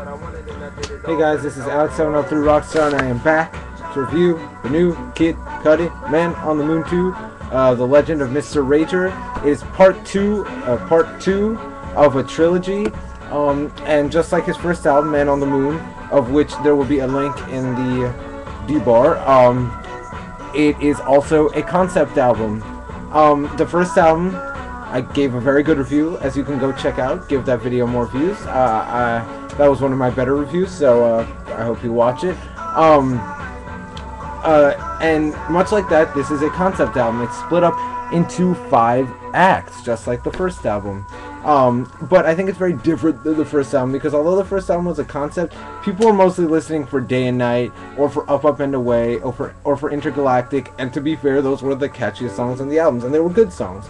Hey guys, this is Alex703 Rockstar, and I am back to review the new KiD CuDi, Man on the Moon 2, The Legend of Mr. Rager. It is part two of a trilogy, and just like his first album, Man on the Moon, of which there will be a link in the D-bar, it is also a concept album. The first album, I gave a very good review, as you can go check out. Give that video more views. That was one of my better reviews, so I hope you watch it. And much like that, this is a concept album. It's split up into 5 acts, just like the first album. But I think it's very different than the first album, because although the first album was a concept, people were mostly listening for Day and Night, or for Up, Up and Away, or for Intergalactic, and to be fair, those were the catchiest songs on the albums, and they were good songs.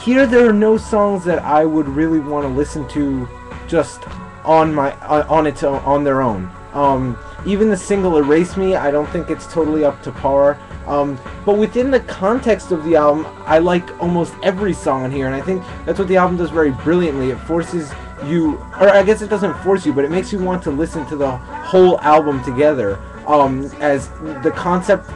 Here there are no songs that I would really want to listen to just on their own. Even the single Erase Me, I don't think it's totally up to par. But within the context of the album, I like almost every song on here, and I think that's what the album does very brilliantly. It forces you, or I guess it doesn't force you, but it makes you want to listen to the whole album together, as the concept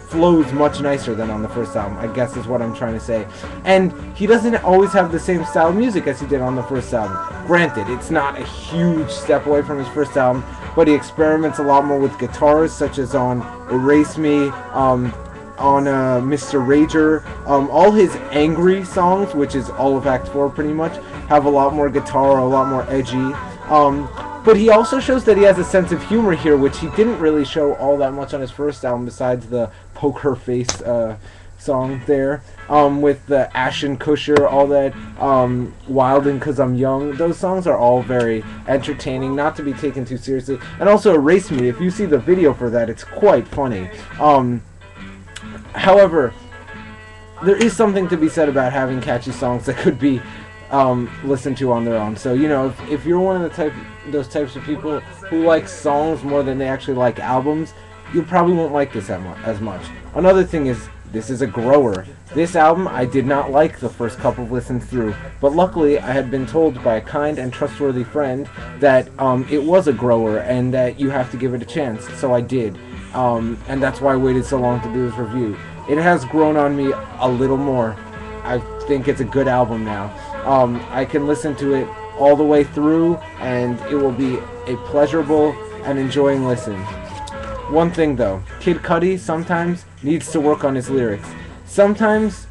flows much nicer than on the first album, I guess is what I'm trying to say. And he doesn't always have the same style of music as he did on the first album. Granted, it's not a huge step away from his first album, but he experiments a lot more with guitars, such as on Erase Me, on Mr. Rager. All his angry songs, which is all of Act 4 pretty much, have a lot more guitar, a lot more edgy. But he also shows that he has a sense of humor here, which he didn't really show all that much on his first album, besides the Poker Face song there, with the Ashen Kusher, all that, Wildin' 'Cause I'm Young. Those songs are all very entertaining, not to be taken too seriously. And also Erase Me, if you see the video for that, it's quite funny. However, there is something to be said about having catchy songs that could be listened to on their own. So, you know, if you're one of those types of people who like songs more than they actually like albums, you probably won't like this as much. Another thing is, this is a grower. This album, I did not like the first couple of listens through, but luckily I had been told by a kind and trustworthy friend that it was a grower and that you have to give it a chance, so I did. And that's why I waited so long to do this review. It has grown on me a little more. I think it's a good album now. I can listen to it all the way through, and it will be a pleasurable and enjoying listen. One thing though, KiD CuDi sometimes needs to work on his lyrics. Sometimes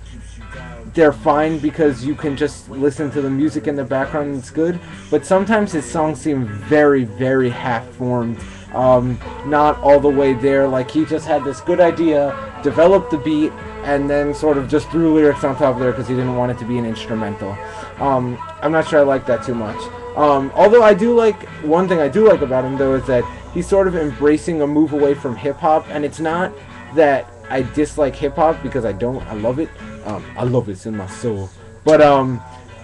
they're fine because you can just listen to the music in the background and it's good, but sometimes his songs seem very, very half-formed. Not all the way there, like he just had this good idea, developed the beat, and then sort of just threw lyrics on top of there because he didn't want it to be an instrumental. I'm not sure I like that too much. Although I do like, one thing I do like about him though is that he's sort of embracing a move away from hip-hop, and it's not that I dislike hip-hop, because I don't, I love it. I love it, it's in my soul. But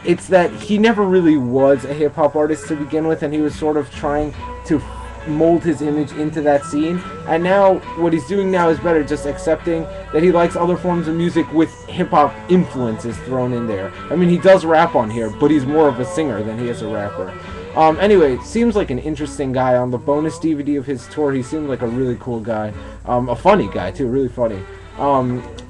it's that he never really was a hip-hop artist to begin with, and he was sort of trying to mold his image into that scene, and now what he's doing now is better, just accepting that he likes other forms of music with hip-hop influences thrown in there. I mean, he does rap on here, but he's more of a singer than he is a rapper. Anyway, seems like an interesting guy. On the bonus DVD of his tour, he seemed like a really cool guy, a funny guy too, really funny.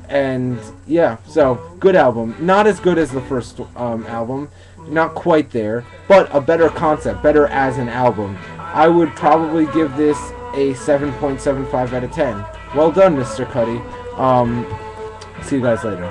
And yeah, so good album. Not as good as the first album, not quite there, but a better concept, better as an album. I would probably give this a 7.75 out of 10. Well done, Mr. CuDi. See you guys later.